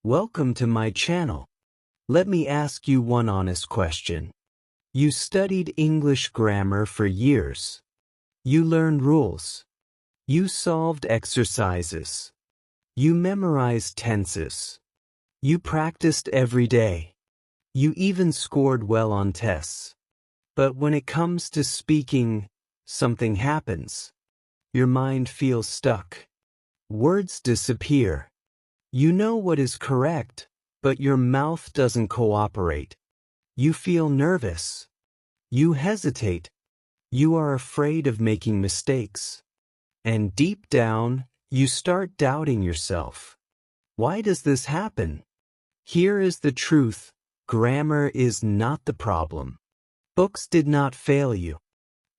Welcome to my channel. Let me ask you one honest question. You studied English grammar for years. You learned rules. You solved exercises. You memorized tenses. You practiced every day. You even scored well on tests. But when it comes to speaking, something happens. Your mind feels stuck. Words disappear. You know what is correct, but your mouth doesn't cooperate. You feel nervous. You hesitate. You are afraid of making mistakes. And deep down, you start doubting yourself. Why does this happen? Here is the truth. Grammar is not the problem. Books did not fail you.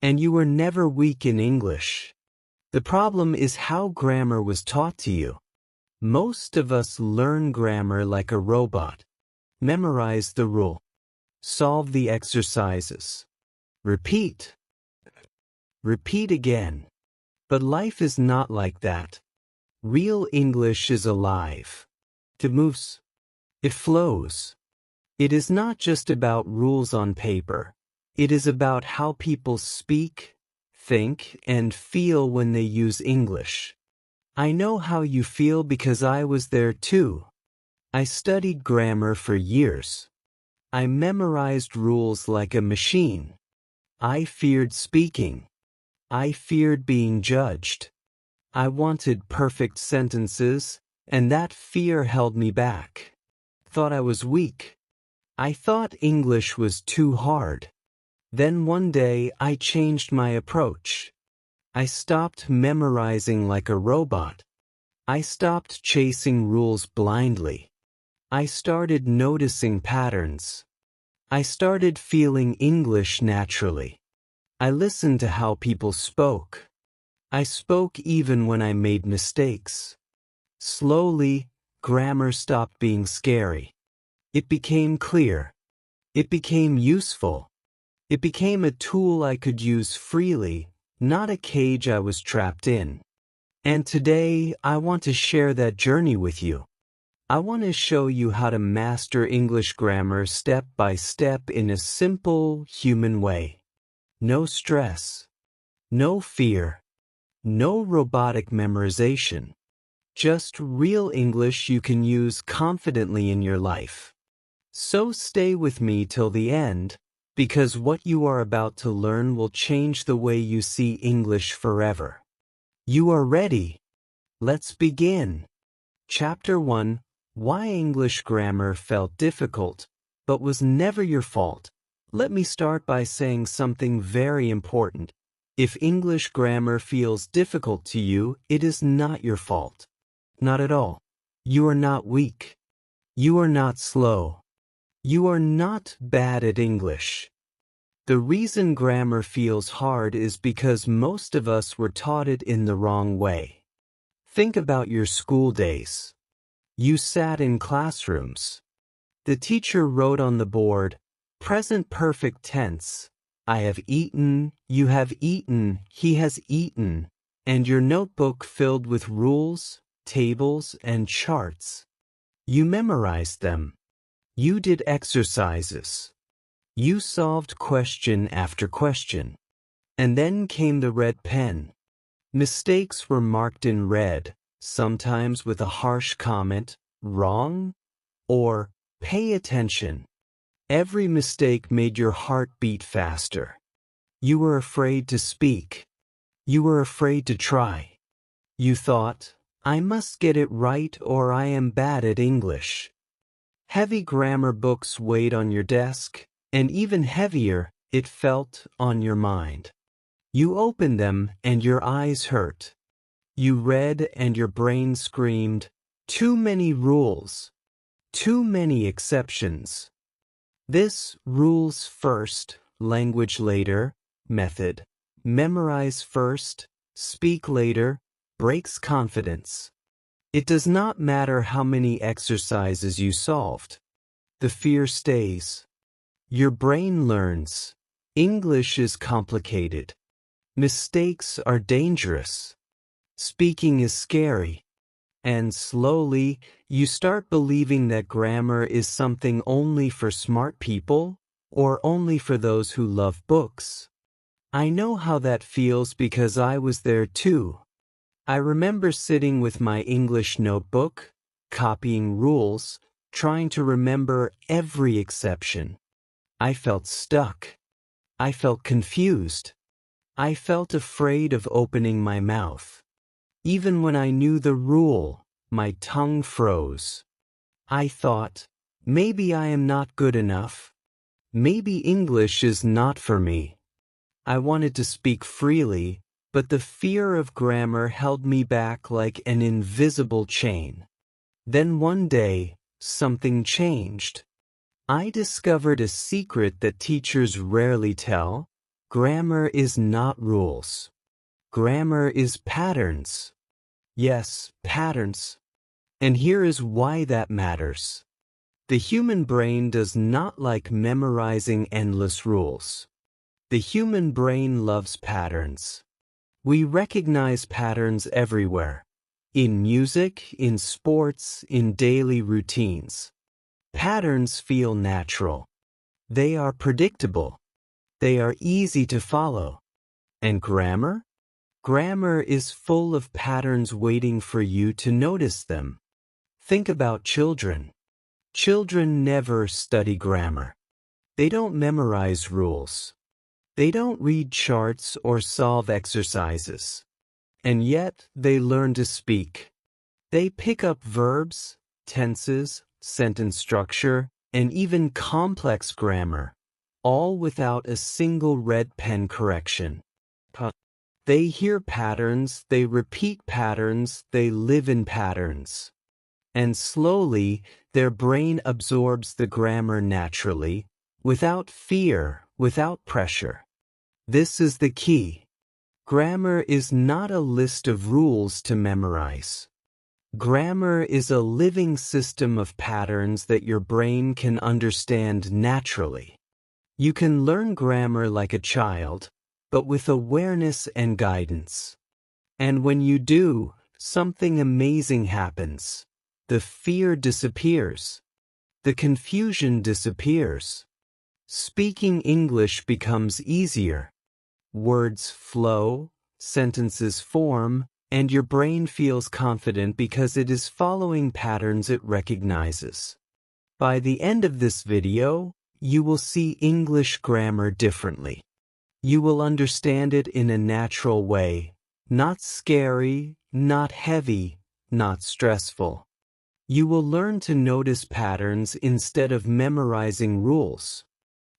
And you were never weak in English. The problem is how grammar was taught to you. Most of us learn grammar like a robot. Memorize the rule. Solve the exercises. Repeat. Repeat again. But life is not like that. Real English is alive. It moves. It flows. It is not just about rules on paper. It is about how people speak, think, and feel when they use English. I know how you feel because I was there too. I studied grammar for years. I memorized rules like a machine. I feared speaking. I feared being judged. I wanted perfect sentences, and that fear held me back. Thought I was weak. I thought English was too hard. Then one day I changed my approach. I stopped memorizing like a robot. I stopped chasing rules blindly. I started noticing patterns. I started feeling English naturally. I listened to how people spoke. I spoke even when I made mistakes. Slowly, grammar stopped being scary. It became clear. It became useful. It became a tool I could use freely, not a cage I was trapped in. And today, I want to share that journey with you. I want to show you how to master English grammar step by step in a simple, human way. No stress. No fear. No robotic memorization. Just real English you can use confidently in your life. So stay with me till the end, because what you are about to learn will change the way you see English forever. You are ready? Let's begin. Chapter 1: Why English Grammar Felt Difficult, but Was Never Your Fault. Let me start by saying something very important. If English grammar feels difficult to you, it is not your fault. Not at all. You are not weak. You are not slow. You are not bad at English. The reason grammar feels hard is because most of us were taught it in the wrong way. Think about your school days. You sat in classrooms. The teacher wrote on the board, present perfect tense, I have eaten, you have eaten, he has eaten, and your notebook filled with rules, tables, and charts. You memorized them. You did exercises. You solved question after question. And then came the red pen. Mistakes were marked in red, sometimes with a harsh comment, wrong, or pay attention. Every mistake made your heart beat faster. You were afraid to speak. You were afraid to try. You thought, I must get it right or I am bad at English. Heavy grammar books weighed on your desk, and even heavier, it felt on your mind. You opened them and your eyes hurt. You read and your brain screamed, too many rules. Too many exceptions. This rules first, language later, method, memorize first, speak later, breaks confidence. It does not matter how many exercises you solved. The fear stays. Your brain learns. English is complicated. Mistakes are dangerous. Speaking is scary. And slowly, You start believing that grammar is something only for smart people, or only for those who love books. I know how that feels because I was there too. I remember sitting with my English notebook, copying rules, trying to remember every exception. I felt stuck. I felt confused. I felt afraid of opening my mouth. Even when I knew the rule, my tongue froze. I thought, maybe I am not good enough. Maybe English is not for me. I wanted to speak freely, but the fear of grammar held me back like an invisible chain. Then one day, something changed. I discovered a secret that teachers rarely tell. Grammar is not rules. Grammar is patterns. Yes, patterns. And here is why that matters. The human brain does not like memorizing endless rules. The human brain loves patterns. We recognize patterns everywhere. In music, in sports, in daily routines. Patterns feel natural. They are predictable. They are easy to follow. And grammar? Grammar is full of patterns waiting for you to notice them. Think about children. Children never study grammar. They don't memorize rules. They don't read charts or solve exercises. And yet, they learn to speak. They pick up verbs, tenses, sentence structure, and even complex grammar, all without a single red pen correction. They hear patterns, they repeat patterns, they live in patterns. And slowly, their brain absorbs the grammar naturally, without fear, without pressure. This is the key. Grammar is not a list of rules to memorize. Grammar is a living system of patterns that your brain can understand naturally. You can learn grammar like a child, but with awareness and guidance. And when you do, something amazing happens. The fear disappears. The confusion disappears. Speaking English becomes easier. Words flow, sentences form, and your brain feels confident because it is following patterns it recognizes. By the end of this video, you will see English grammar differently. You will understand it in a natural way, not scary, not heavy, not stressful. You will learn to notice patterns instead of memorizing rules.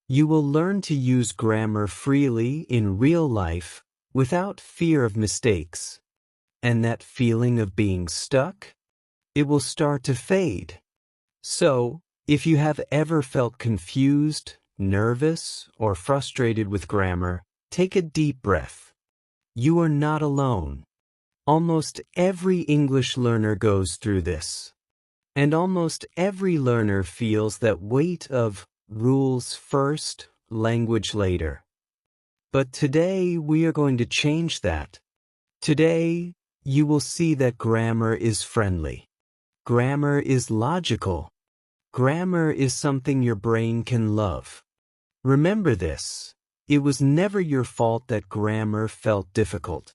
You will learn to use grammar freely in real life without fear of mistakes. And that feeling of being stuck? It will start to fade. So, if you have ever felt confused, nervous, or frustrated with grammar, take a deep breath. You are not alone. Almost every English learner goes through this. And almost every learner feels that weight of rules first, language later. But today we are going to change that. Today, you will see that grammar is friendly. Grammar is logical. Grammar is something your brain can love. Remember this. It was never your fault that grammar felt difficult.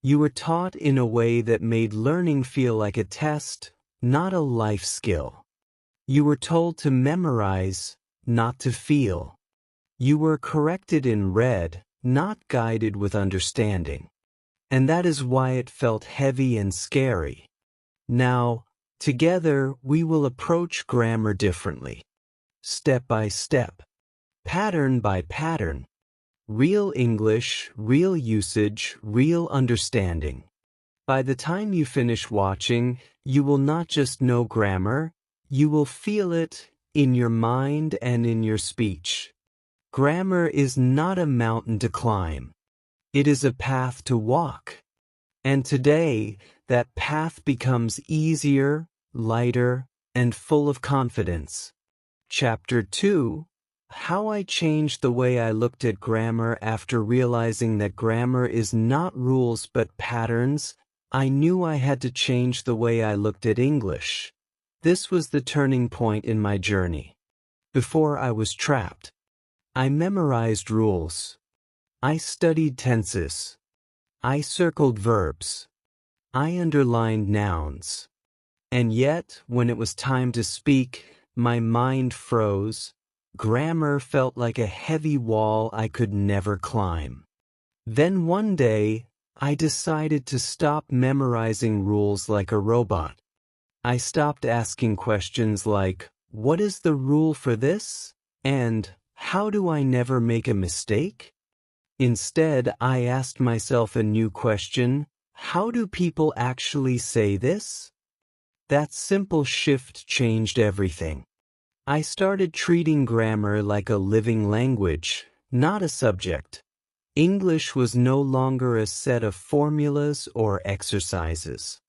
You were taught in a way that made learning feel like a test, not a life skill. You were told to memorize, not to feel. You were corrected in red, not guided with understanding. And that is why it felt heavy and scary. Now, together we will approach grammar differently. Step by step. Pattern by pattern. Real English, real usage, real understanding. By the time you finish watching, you will not just know grammar, you will feel it in your mind and in your speech. Grammar is not a mountain to climb. It is a path to walk. And today, that path becomes easier, lighter, and full of confidence. Chapter 2. How I changed the way I looked at grammar after realizing that grammar is not rules but patterns. I knew I had to change the way I looked at English. This was the turning point in my journey. Before I was trapped. I memorized rules. I studied tenses. I circled verbs. I underlined nouns. And yet, when it was time to speak, my mind froze. Grammar felt like a heavy wall I could never climb. Then one day, I decided to stop memorizing rules like a robot. I stopped asking questions like, "What is the rule for this?" and "How do I never make a mistake?" Instead, I asked myself a new question: how do people actually say this? That simple shift changed everything. I started treating grammar like a living language, not a subject. English was no longer a set of formulas or exercises.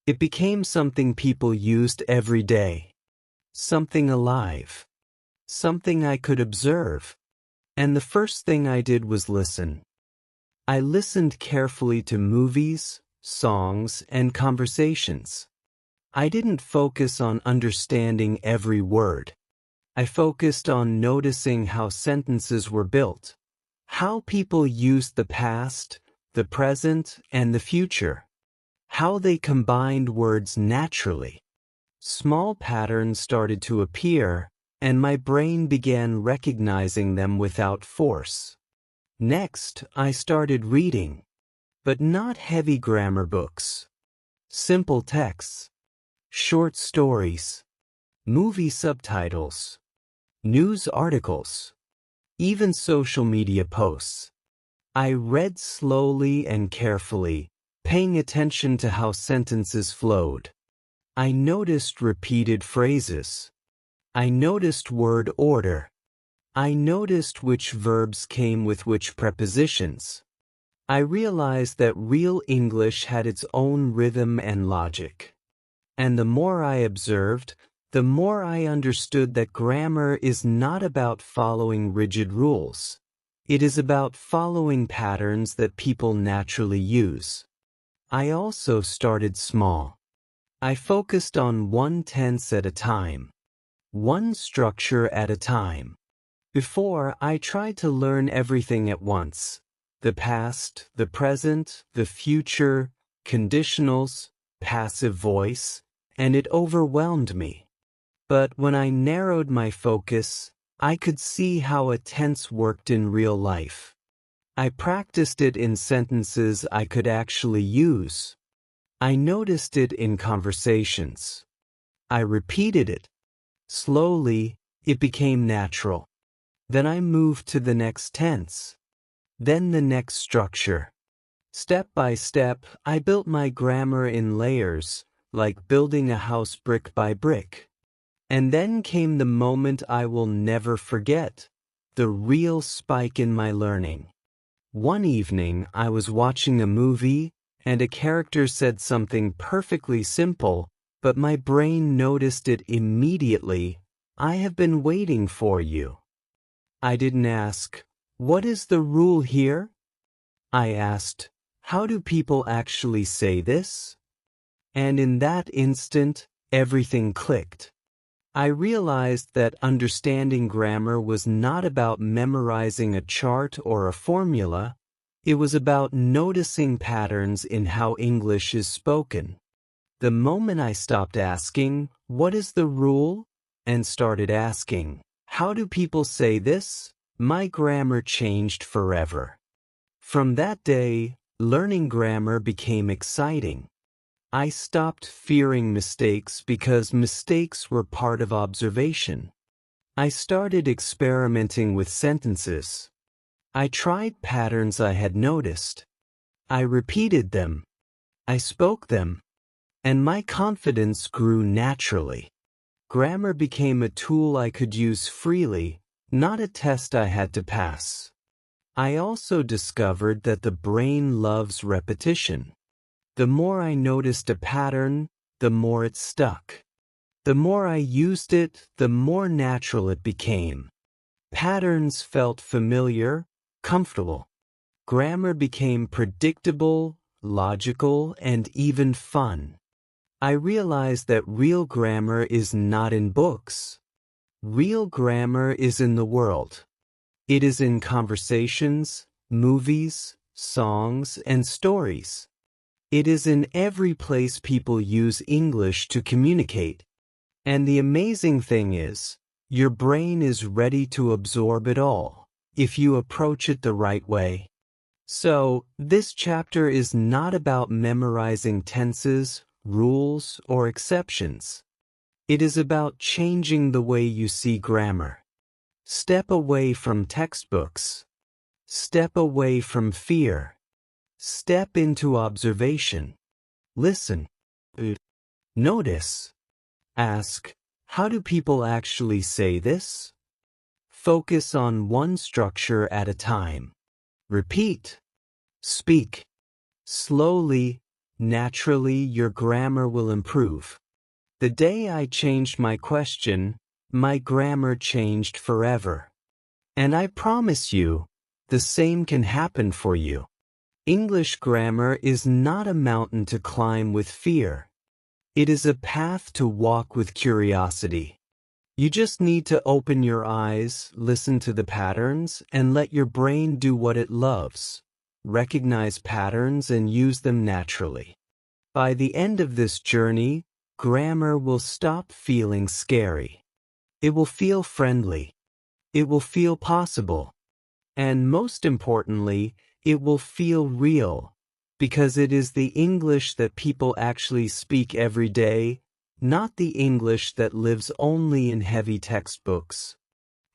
It became something people used every day. Something alive. Something I could observe. And the first thing I did was listen. I listened carefully to movies, songs, and conversations. I didn't focus on understanding every word. I focused on noticing how sentences were built, how people used the past, the present, and the future, how they combined words naturally. Small patterns started to appear, and my brain began recognizing them without force. Next, I started reading, but not heavy grammar books. Simple texts, short stories, movie subtitles, news articles, even social media posts. I read slowly and carefully, paying attention to how sentences flowed. I noticed repeated phrases. I noticed word order. I noticed which verbs came with which prepositions. I realized that real English had its own rhythm and logic. And the more I observed, the more I understood that grammar is not about following rigid rules. It is about following patterns that people naturally use. I also started small. I focused on one tense at a time, one structure at a time. Before, I tried to learn everything at once: the past, the present, the future, conditionals, passive voice, and it overwhelmed me. But when I narrowed my focus, I could see how a tense worked in real life. I practiced it in sentences I could actually use. I noticed it in conversations. I repeated it. Slowly, it became natural. Then I moved to the next tense. Then the next structure. Step by step, I built my grammar in layers, like building a house brick by brick. And then came the moment I will never forget, the real spike in my learning. One evening, I was watching a movie, and a character said something perfectly simple, but my brain noticed it immediately. "I have been waiting for you." I didn't ask, "What is the rule here?" I asked, "How do people actually say this?" And in that instant, everything clicked. I realized that understanding grammar was not about memorizing a chart or a formula. It was about noticing patterns in how English is spoken. The moment I stopped asking, "What is the rule?" and started asking, "How do people say this?" my grammar changed forever. From that day, learning grammar became exciting. I stopped fearing mistakes because mistakes were part of observation. I started experimenting with sentences. I tried patterns I had noticed. I repeated them. I spoke them. And my confidence grew naturally. Grammar became a tool I could use freely, not a test I had to pass. I also discovered that the brain loves repetition. The more I noticed a pattern, the more it stuck. The more I used it, the more natural it became. Patterns felt familiar, comfortable. Grammar became predictable, logical, and even fun. I realized that real grammar is not in books. Real grammar is in the world. It is in conversations, movies, songs, and stories. It is in every place people use English to communicate. And the amazing thing is, your brain is ready to absorb it all, if you approach it the right way. So, this chapter is not about memorizing tenses, rules, or exceptions. It is about changing the way you see grammar. Step away from textbooks. Step away from fear. Step into observation. Listen. Notice. Ask, how do people actually say this? Focus on one structure at a time. Repeat. Speak. Slowly, naturally, your grammar will improve. The day I changed my question, my grammar changed forever. And I promise you, the same can happen for you. English grammar is not a mountain to climb with fear. It is a path to walk with curiosity. You just need to open your eyes, listen to the patterns, and let your brain do what it loves. Recognize patterns and use them naturally. By the end of this journey, grammar will stop feeling scary. It will feel friendly. It will feel possible. And most importantly, it will feel real, because it is the English that people actually speak every day, not the English that lives only in heavy textbooks.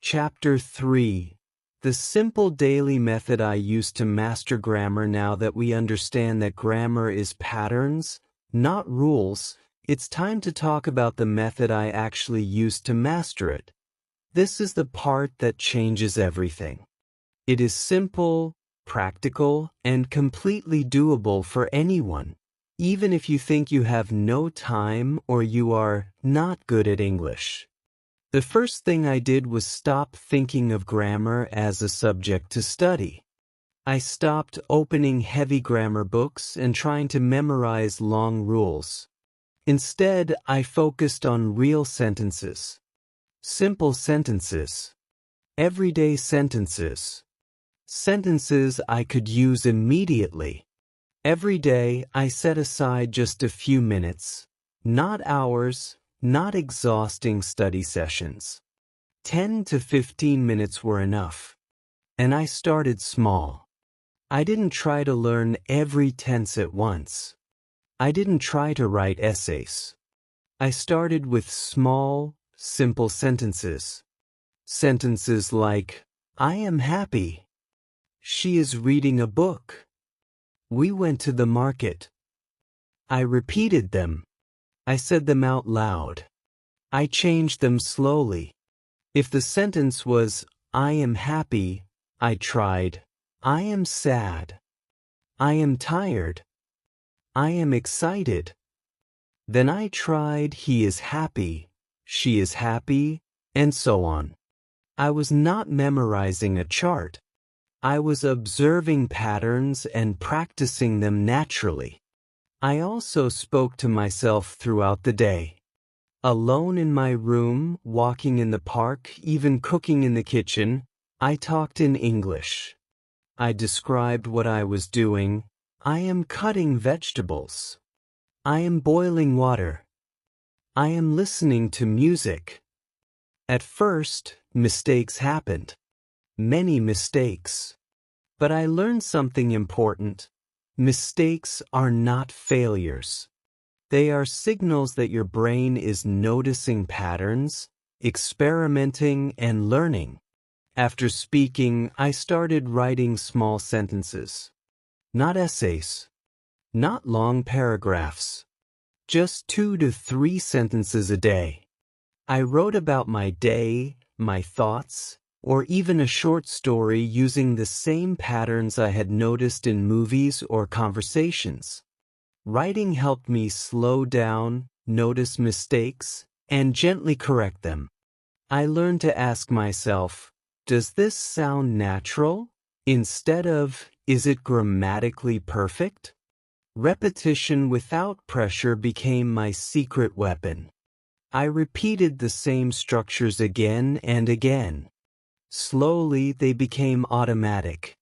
Chapter 3. The simple daily method I use to master grammar. Now that we understand that grammar is patterns, not rules, it's time to talk about the method I actually use to master it. This is the part that changes everything. It is simple, practical, and completely doable for anyone, even if you think you have no time or you are not good at English. The first thing I did was stop thinking of grammar as a subject to study. I stopped opening heavy grammar books and trying to memorize long rules. Instead, I focused on real sentences, simple sentences, everyday sentences, sentences I could use immediately. Every day, I set aside just a few minutes, not hours, not exhausting study sessions. 10 to 15 minutes were enough. And I started small. I didn't try to learn every tense at once. I didn't try to write essays. I started with small, simple sentences. Sentences like, I am happy. She is reading a book. We went to the market. I repeated them. I said them out loud. I changed them slowly. If the sentence was, I am happy, I tried, I am sad. I am tired. I am excited. Then I tried, he is happy, she is happy, and so on. I was not memorizing a chart. I was observing patterns and practicing them naturally. I also spoke to myself throughout the day. Alone in my room, walking in the park, even cooking in the kitchen, I talked in English. I described what I was doing. I am cutting vegetables. I am boiling water. I am listening to music. At first, mistakes happened. Many mistakes. But I learned something important. Mistakes are not failures. They are signals that your brain is noticing patterns, experimenting, and learning. After speaking, I started writing small sentences. Not essays. Not long paragraphs. Just 2 to 3 sentences a day. I wrote about my day, my thoughts, or even a short story using the same patterns I had noticed in movies or conversations. Writing helped me slow down, notice mistakes, and gently correct them. I learned to ask myself, does this sound natural? Instead of, is it grammatically perfect? Repetition without pressure became my secret weapon. I repeated the same structures again and again. Slowly, they became automatic.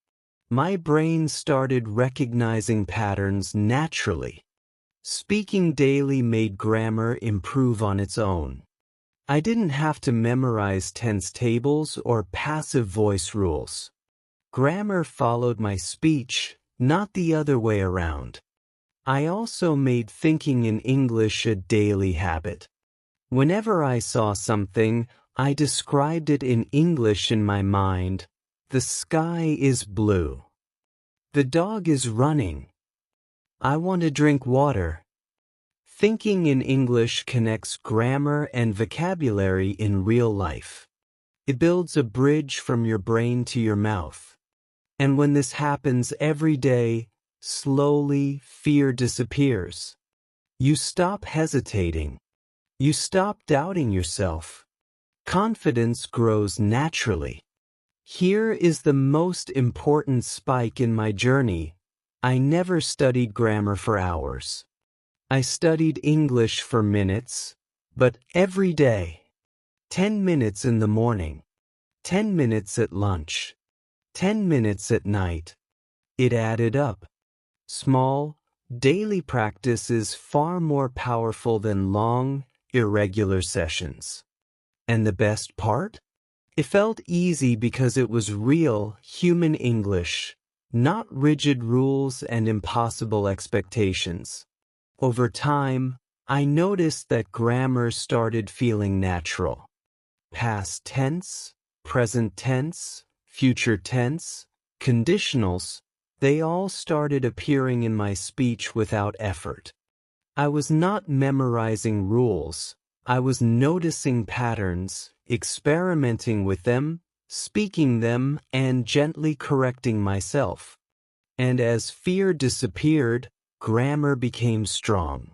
My brain started recognizing patterns naturally. Speaking daily made grammar improve on its own. I didn't have to memorize tense tables or passive voice rules. Grammar followed my speech, not the other way around. I also made thinking in English a daily habit. Whenever I saw something, I described it in English in my mind. The sky is blue. The dog is running. I want to drink water. Thinking in English connects grammar and vocabulary in real life. It builds a bridge from your brain to your mouth. And when this happens every day, slowly fear disappears. You stop hesitating. You stop doubting yourself. Confidence grows naturally. Here is the most important spike in my journey. I never studied grammar for hours. I studied English for minutes, but every day. 10 minutes in the morning, 10 minutes at lunch, 10 minutes at night. It added up. Small, daily practice is far more powerful than long, irregular sessions. And the best part? It felt easy because it was real, human English, not rigid rules and impossible expectations. Over time, I noticed that grammar started feeling natural. Past tense, present tense, future tense, conditionals, they all started appearing in my speech without effort. I was not memorizing rules. I was noticing patterns, experimenting with them, speaking them, and gently correcting myself. And as fear disappeared, grammar became strong.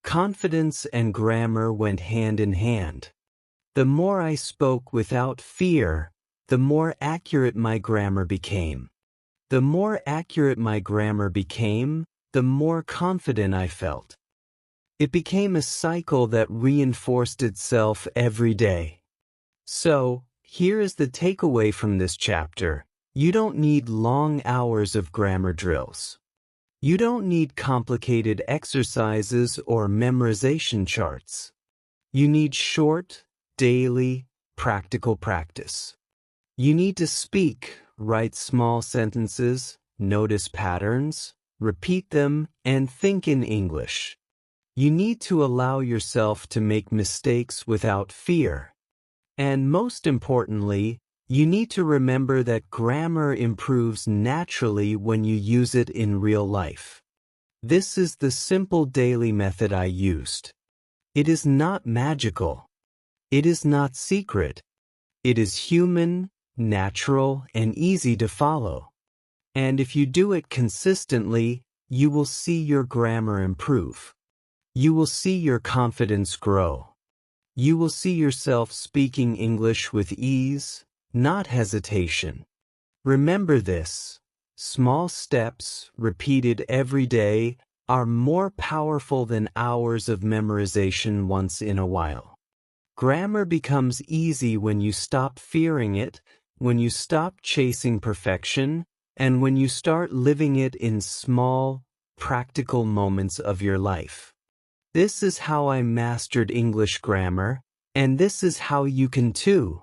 Confidence and grammar went hand in hand. The more I spoke without fear, the more accurate my grammar became. The more accurate my grammar became, the more confident I felt. It became a cycle that reinforced itself every day. So, here is the takeaway from this chapter. You don't need long hours of grammar drills. You don't need complicated exercises or memorization charts. You need short, daily, practical practice. You need to speak, write small sentences, notice patterns, repeat them, and think in English. You need to allow yourself to make mistakes without fear. And most importantly, you need to remember that grammar improves naturally when you use it in real life. This is the simple daily method I used. It is not magical. It is not secret. It is human, natural, and easy to follow. And if you do it consistently, you will see your grammar improve. You will see your confidence grow. You will see yourself speaking English with ease, not hesitation. Remember this: small steps, repeated every day, are more powerful than hours of memorization once in a while. Grammar becomes easy when you stop fearing it, when you stop chasing perfection, and when you start living it in small, practical moments of your life. This is how I mastered English grammar, and this is how you can too.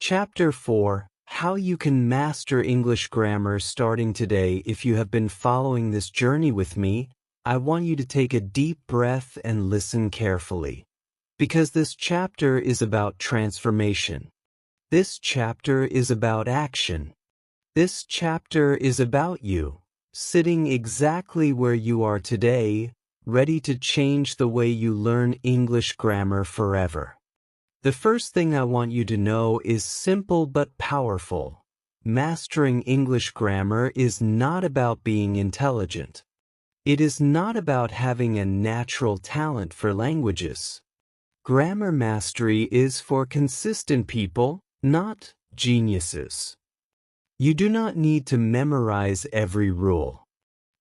Chapter 4: How you can master English grammar starting today. If you have been following this journey with me, I want you to take a deep breath and listen carefully. Because this chapter is about transformation. This chapter is about action. This chapter is about you, sitting exactly where you are today, ready to change the way you learn English grammar forever. The first thing I want you to know is simple but powerful. Mastering English grammar is not about being intelligent. It is not about having a natural talent for languages. Grammar mastery is for consistent people, not geniuses. You do not need to memorize every rule.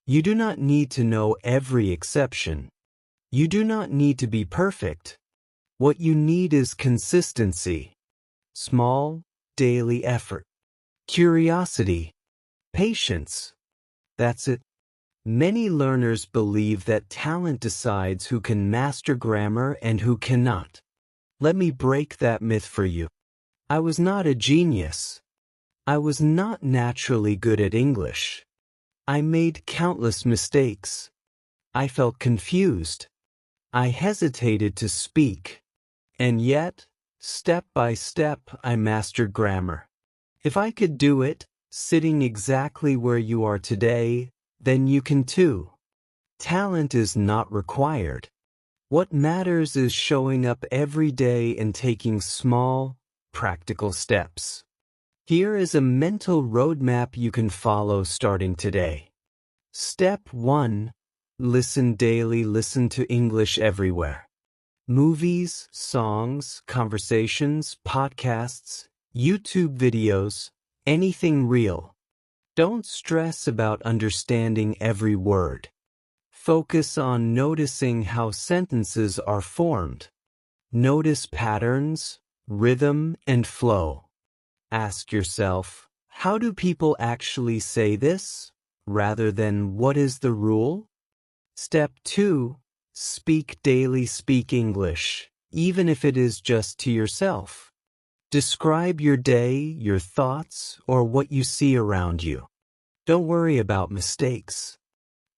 You do not need to know every exception. You do not need to be perfect. What you need is consistency, small, daily effort, curiosity, patience. That's it. Many learners believe that talent decides who can master grammar and who cannot. Let me break that myth for you. I was not a genius. I was not naturally good at English. I made countless mistakes. I felt confused. I hesitated to speak. And yet, step by step, I mastered grammar. If I could do it, sitting exactly where you are today, then you can too. Talent is not required. What matters is showing up every day and taking small, practical steps. Here is a mental roadmap you can follow starting today. Step 1. Listen daily. Listen to English everywhere. Movies, songs, conversations, podcasts, YouTube videos, anything real. Don't stress about understanding every word. Focus on noticing how sentences are formed. Notice patterns, rhythm, and flow. Ask yourself, how do people actually say this, rather than what is the rule? Step 2. Speak daily. Speak English, even if it is just to yourself. Describe your day, your thoughts, or what you see around you. Don't worry about mistakes.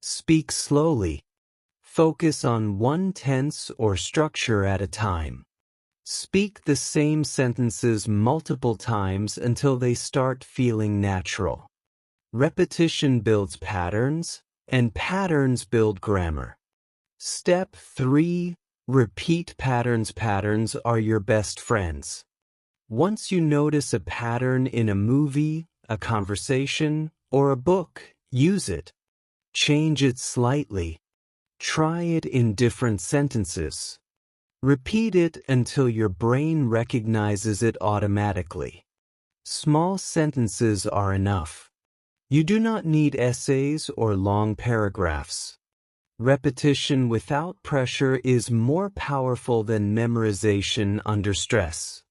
Speak slowly. Focus on one tense or structure at a time. Speak the same sentences multiple times until they start feeling natural. Repetition builds patterns, and patterns build grammar. Step 3. Repeat patterns. Patterns are your best friends. Once you notice a pattern in a movie, a conversation, or a book, use it. Change it slightly. Try it in different sentences. Repeat it until your brain recognizes it automatically. Small sentences are enough. You do not need essays or long paragraphs. Repetition without pressure is more powerful than memorization under stress.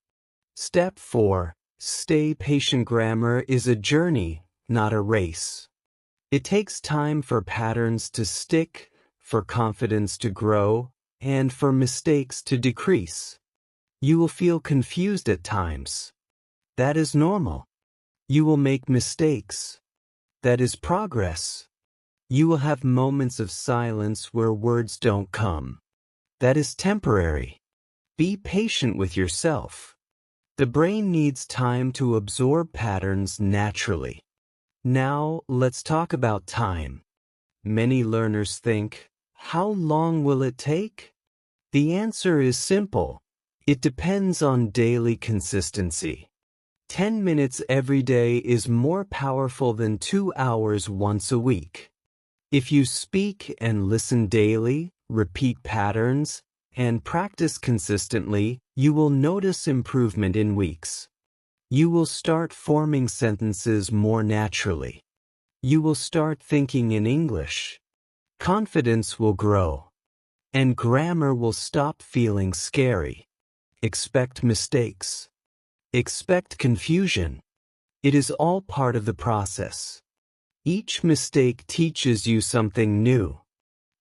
Step 4. Stay patient. Grammar is a journey, not a race. It takes time for patterns to stick, for confidence to grow, and for mistakes to decrease. You will feel confused at times. That is normal. You will make mistakes. That is progress. You will have moments of silence where words don't come. That is temporary. Be patient with yourself. The brain needs time to absorb patterns naturally. Now, let's talk about time. Many learners think, how long will it take? The answer is simple. It depends on daily consistency. 10 minutes every day is more powerful than 2 hours once a week. If you speak and listen daily, repeat patterns, and practice consistently, you will notice improvement in weeks. You will start forming sentences more naturally. You will start thinking in English. Confidence will grow. And grammar will stop feeling scary. Expect mistakes. Expect confusion. It is all part of the process. Each mistake teaches you something new.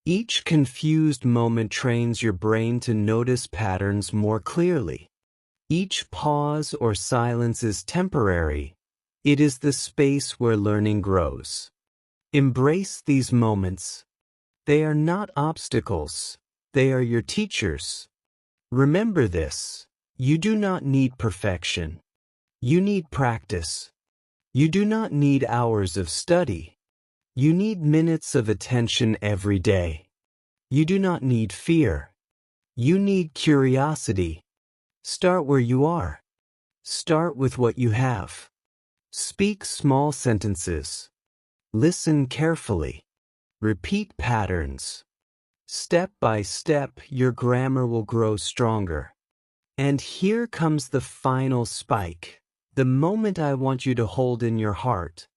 Each confused moment trains your brain to notice patterns more clearly. Each pause or silence is temporary. It is the space where learning grows. Embrace these moments. They are not obstacles. They are your teachers. Remember this. You do not need perfection. You need practice. You do not need hours of study. You need minutes of attention every day. You do not need fear. You need curiosity. Start where you are. Start with what you have. Speak small sentences. Listen carefully. Repeat patterns. Step by step, your grammar will grow stronger. And here comes the final spike. The moment I want you to hold in your heart.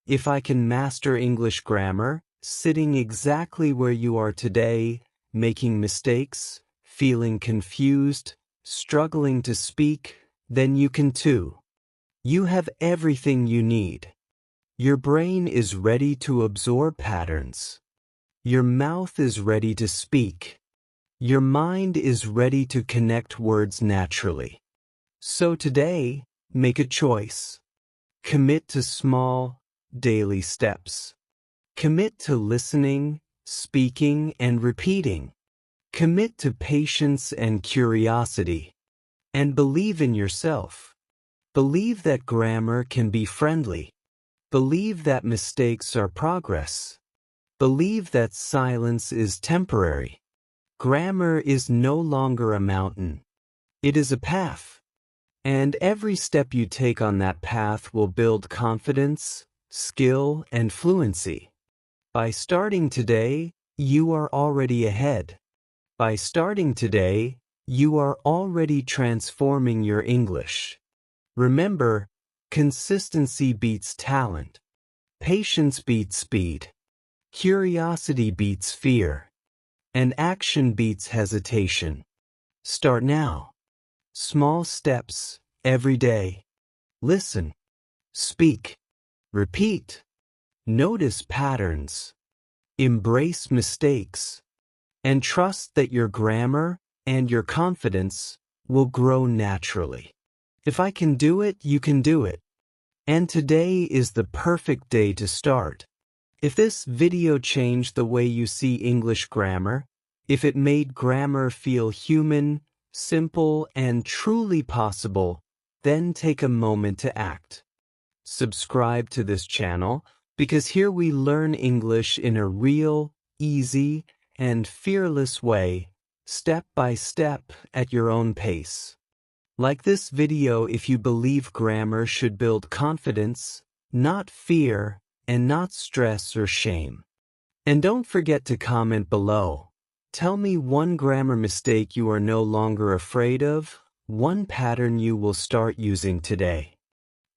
If I can master English grammar, sitting exactly where you are today, making mistakes, feeling confused, struggling to speak, then you can too. You have everything you need. Your brain is ready to absorb patterns. Your mouth is ready to speak. Your mind is ready to connect words naturally. So today, make a choice. Commit to small, daily steps. Commit to listening, speaking, and repeating. Commit to patience and curiosity. And believe in yourself. Believe that grammar can be friendly. Believe that mistakes are progress. Believe that silence is temporary. Grammar is no longer a mountain. It is a path. And every step you take on that path will build confidence, skill, and fluency. By starting today, you are already ahead. By starting today, you are already transforming your English. Remember, consistency beats talent. Patience beats speed. Curiosity beats fear. And action beats hesitation. Start now. Small steps, every day. Listen. Speak. Repeat. Notice patterns. Embrace mistakes. And trust that your grammar and your confidence will grow naturally. If I can do it, you can do it. And today is the perfect day to start. If this video changed the way you see English grammar, if it made grammar feel human, simple, and truly possible, then take a moment to act. Subscribe to this channel because here we learn English in a real, easy, and fearless way, step by step at your own pace. Like this video if you believe grammar should build confidence, not fear, and not stress or shame. And don't forget to comment below. Tell me one grammar mistake you are no longer afraid of, one pattern you will start using today.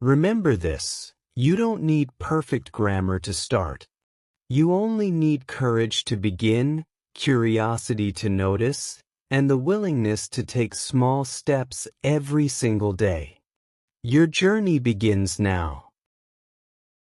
Remember this, you don't need perfect grammar to start. You only need courage to begin, curiosity to notice, and the willingness to take small steps every single day. Your journey begins now.